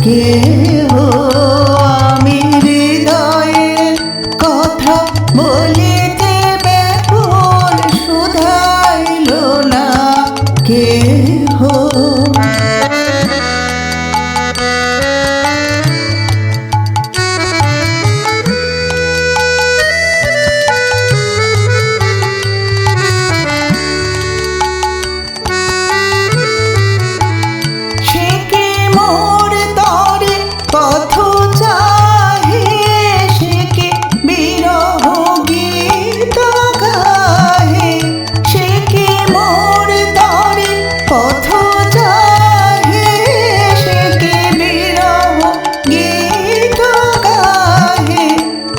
কে হো আমি হৃদয়ের কথা বলিতে ব্যাকুল শুধাইল না কে হো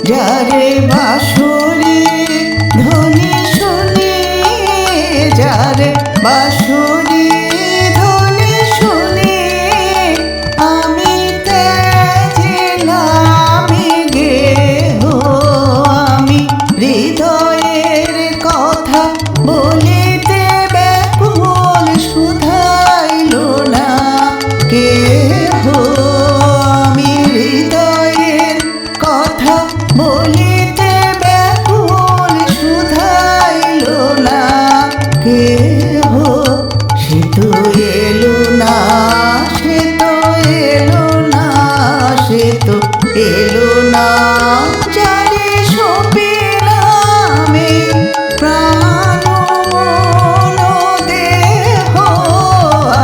যারে বাঁশুরি ধ্বনি শুনি যারে বাঁশুরি ধ্বনি শুনি আমি তেজিলাম গেহ আমি হৃদয়ের কথা বলিতে ব্যাকুল শুধাইল না কে হো আমি হৃদয়ের কথা বলিতে ব্যাকুল শুধাইল না কে হো সে তো এলো না সে তো এলো না সে তো এলো না যারে সপিলাম প্রাণ মন দেহ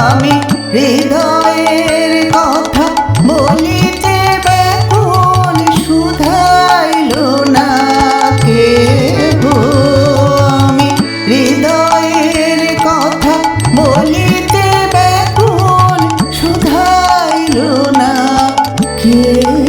আমি হৃদয়ের কথা বলিতে ব্যাকুল শুধাইল না কে হো আমি হৃদয়ের কথা বলিতে ব্যাকুল শুধাইল না কে